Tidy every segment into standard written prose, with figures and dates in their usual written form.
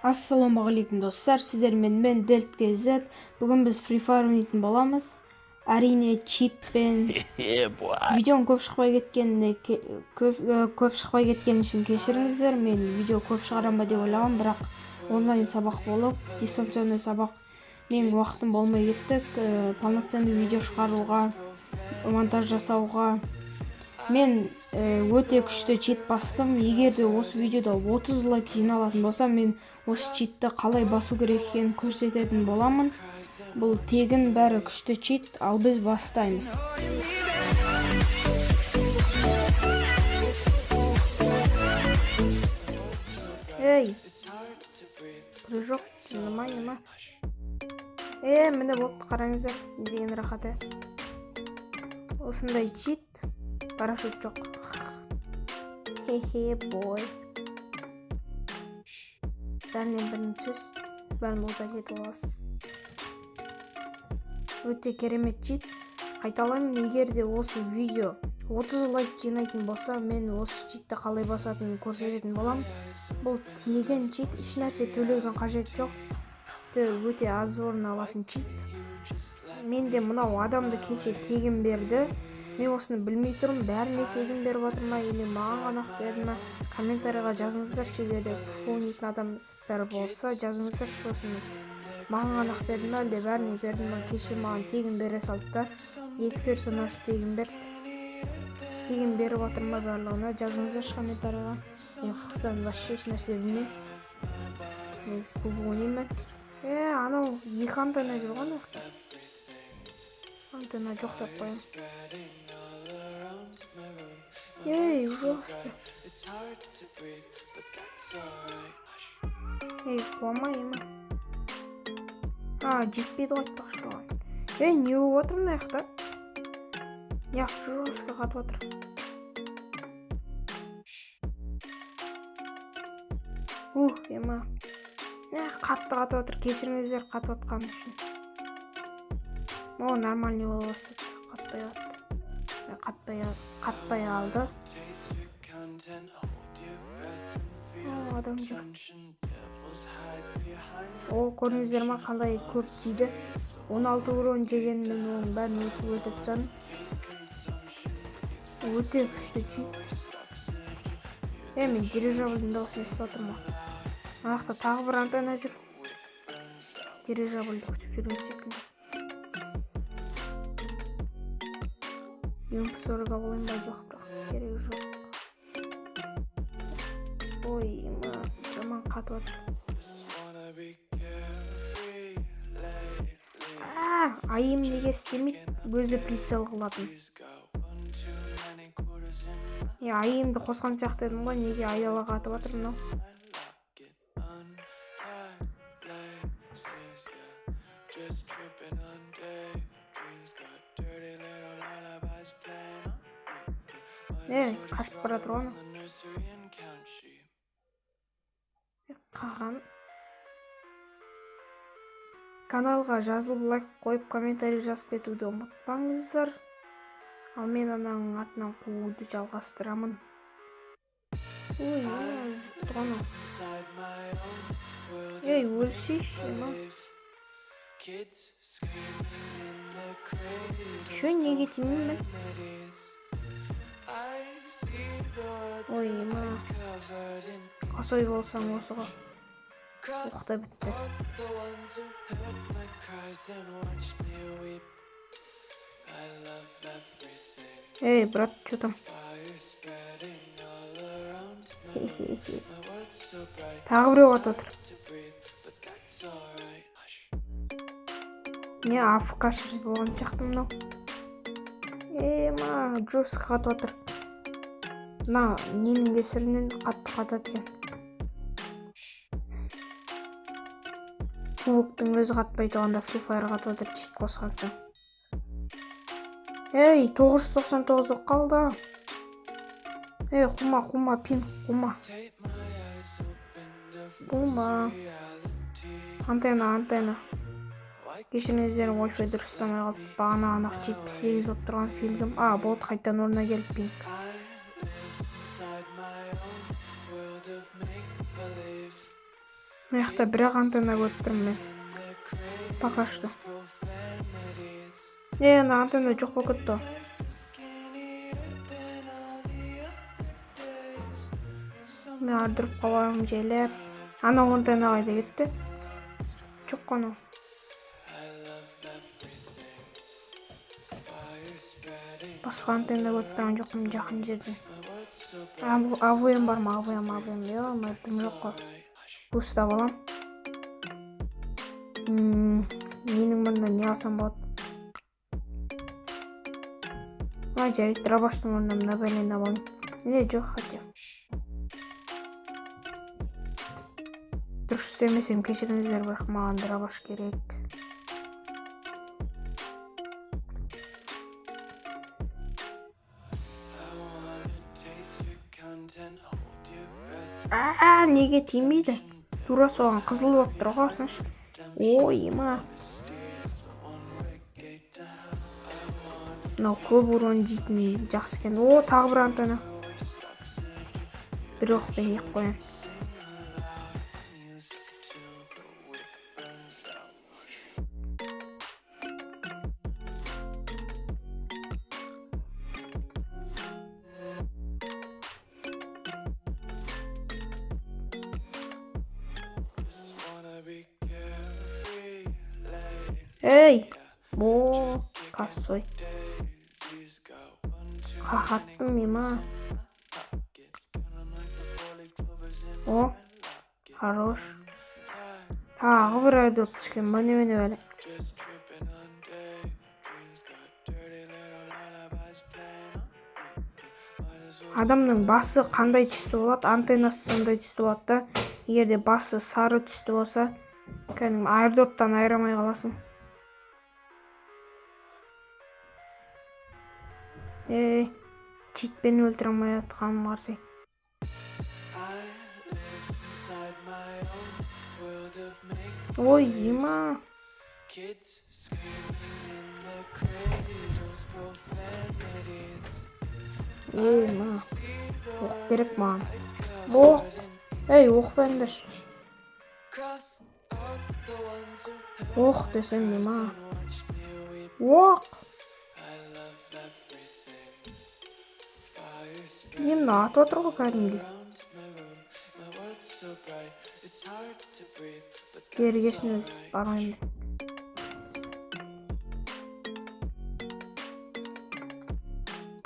Ассалаумағалейкум достар, сіздермен мен Deltkz. Бүгін біз Free Fire ойнайтын боламыз. Әрине читпен видеоның көп шықпай кеткені үшін кешіріңіздер. Мен видео көп шығарам ба деп ойлағам, бірақ онлайн сабақ болып, дистанционный сабақ менің уақытым болмай кетті. Полноценный видео шығаруға, монтаж жасауға. Мен өте күшті чит бастым. Егер де осы видеода 30 лайк жиналатын болса, мен осы читті қалай басу керек екенін көрсететін боламын. Бұл тегін бәрі күшті чит, ал біз бастаймыз. Ей, прыжок, ема. Міне болды, қараңыздар, деген рахаты. Осындай чит, парашют жоқ. Хе-хе, бой. Бәрінен біріншіс, бәрін болда кетіп аласыз. Өте керемет чит. Қайталаймын, егер де осы видео 30 лайк жинайтын болса, мен осы читті қалай басатынын көрсететін болам. Бұл тегін чит, еш нәрсе төлеудің қажет жоқ. Өте аз орын алатын чит. Мен де мынау адамды кеше тегін берді. Мен осыны білмей тұрмын, бәріне тегін беріп отырма, или маған ғанақ берді ма? Комментарийға жазыңыздар, егерде фонитін адамдар болса, жазыңыздар, осыны маған ғанақ берді ма, әлде бәріне берді ма? Кеше маған тегін бере салды да, 2 персонаж тегін беріп отырма барлығына, жазыңыздар комментарийға. Мен фуқтан вообще еш нәрсе білмеймін. Негізі бұл ойнаймын. Анау 2 антенна жүрген өқті. Антенна жоқ деп қойым. Ей, жосты. Ей, қуама ема. Жетпейді қайтпақшы оған. Не болып отыр мына яқта? Жостқа қатып отыр. Ема. Қатты қатып отыр, кешіріңіздер қатып отқан үшін. Нормальный боласы, қатпай алды. Адам жүр. Көріңіздер ма, қалай көп жейді. 16 урон жегенмен оның бәрін өтіп жатсаным. Өте күшті чит. Мен дирижабльдің дауысын естіп отырмын. Анақта тағы бір антенна жүр. Дирижабльді күтіп жүрген секілді. Емпсорға болайын ба, жоқ, керек жоқ. Жаман қатып отыр. Айым неге істемейді, өзі прицел қылатын. Айымды қосқан сияқты едім ғой, неге айдала қатып отыр мынау. Қашып баратыр оны. Қаған. Каналға жазылып лайк қойып, комментарий жазып кетуді ұмытпаңыздар. Ал мен ананың артынан қууды жалғастырамын. Зыт оны. Өлсейші, ема. Неге тимеймін? Ема. Қасой болсаң осыға. Оқта бітті. Брат, что там? Тағы біреу атып отыр. АФК жүріп болған сияқты мынау. Жостқа қатып отыр. Ненің кесірінен қатты қатады екен. Кубоктың өзі қатпай тұрғанда Free Fire қатып отыр, чит қосқан үшін. 999 қалды. Құма, пин, құма. Антенна. Кешіріңіздер, Wi-Fi дұрыстамай қалып, бағана анақ 78 болып тұрған фильм. Болды, қайтан орнына келіп пинг. Мына жақта бір-ақ антенна көріп тұрмын мен. Пока что. Ана антенна жоқ болып кетті. Мен ардырып қаларым жайлап. Анау антенна қайда кетті? Жоқ қана. Басқа антенна көріп тұрған жоқпын жақын жерден. АВМ бар ма? АВМ. Тым жоқ қой. Бустап алам. Менің мұрнымда не алсам болады? Жарайды, дробаштың орнына мына бәлені алайын. Не жоқ хотя. Дұрыс істемесем кешіріңіздер, бірақ маған дробаш керек. Неге тимейді? Тура соған қызыл болып тұр қарсыншы. Ема. Мынау көп урон жейтін жақсы екен. Тағы бір антенна. Бір оқпен ек қоян. Ей, косой. Қақаттым ема. Хорош. Тағы бір айдырып түскен. Міне бәлі. Адамның басы қандай түсті болады? Антеннасы сондай түсті болады да. Егерде басы сары түсті болса, кәдімгі айырдорттан айырамай қаласың. Читпен өлтіре алмай жатқаным қарсы. Ема. Ема. Оқ керек маған. Оқ. Оқ бәндір. Оқ десем ема. Оқ. Емді атып отыр ғой кәдімді. Бергесін өз барайымды.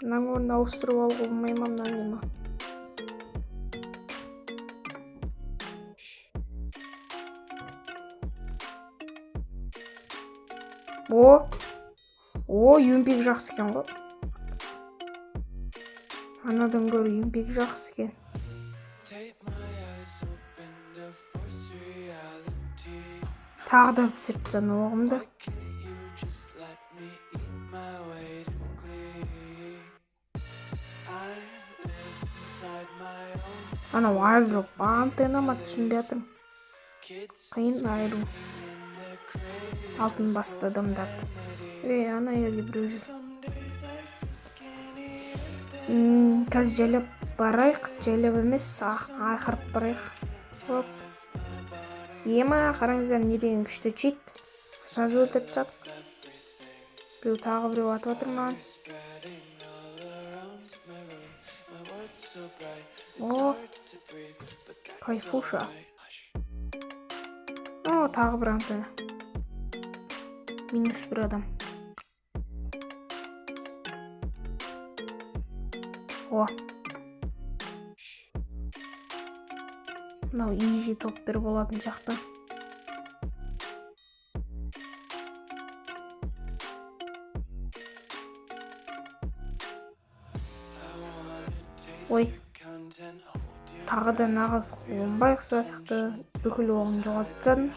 Мынан орнына ауыстырып алуға болмай ма мынан ема. Юмпик жақсы екен ғой. Анадан гөрі юмпик жақсы екен. Тағы да пісіріп тастан оғымды. Анау айыр жоқ. Антеннама түсінбей жатырмын. Қиын айыру. Алтын басты адамдарды. Ана жерде біреу жүр. Қазір жайлап барайық. Жайлап емес, айқырып барайық. Ема, қараңыздар, не деген күшті чит. Жазып өлтіріп тастадық. Біреу тағы біреу атып отыр маған. Кайфуша. Тағы бір антенна. Минус бір адам. Мынау изи топ-1 болатын сияқты. Тағы да нағыз оңбай қыса сияқты бүкіл оғын жоғалтсадым.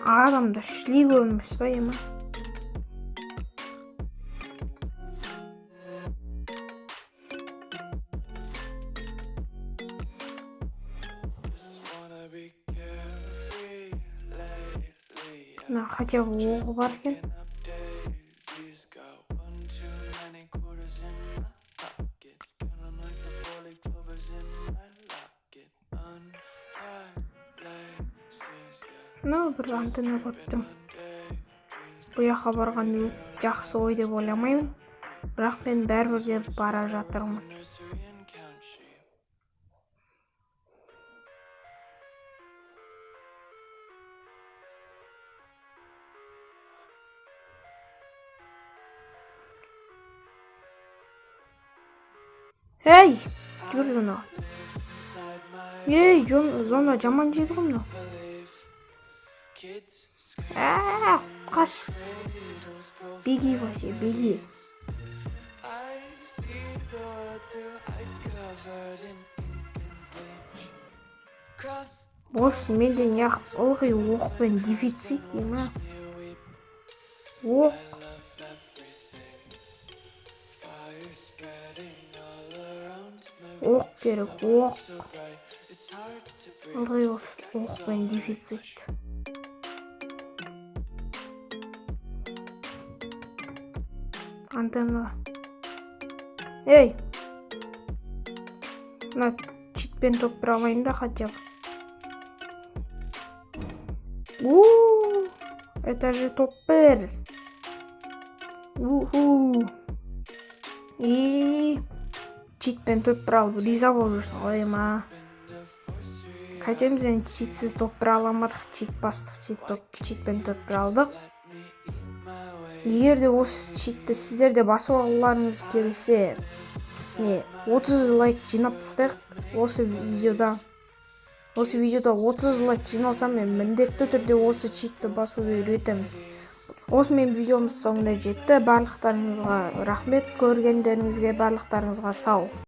Адамда шлей көрмес ба ема? мына хотя бы оғы бар екен. Бір антенна көрдім. Бұл жаққа барған жақсы ой деп ойламаймын, бірақ мен бәрібір де бара жатырмын. Ей, жүр мына. Ей, зона жаман жеді ғой мына. Қаш. Беги, Вася, беги. Бос, менде неғып ылғи оқпен дефицит деймі. Оқ. Оқ керек, оқ. Ылғи оқпен дефицит. Антенна. Ей! Мына читпен топ бір алайын да хотя бы. Это же топ-1. И читпен топ бір алып риза болып жүрсің ғой ма. Қайтеміз енді читсіз топ бір аламадық, чит бастық, читпен топ бір алдық. Егер де осы читті сіздер де басып алуларыңыз келсе, 30 лайк жинап тастайық. Осы видеода 30 лайк жиналса, мен міндетті түрде осы читті басуды үйретемін. Осымен видеомыз соңына жетті. Барлықтарыңызға рахмет, көргендеріңізге барлықтарыңызға сау.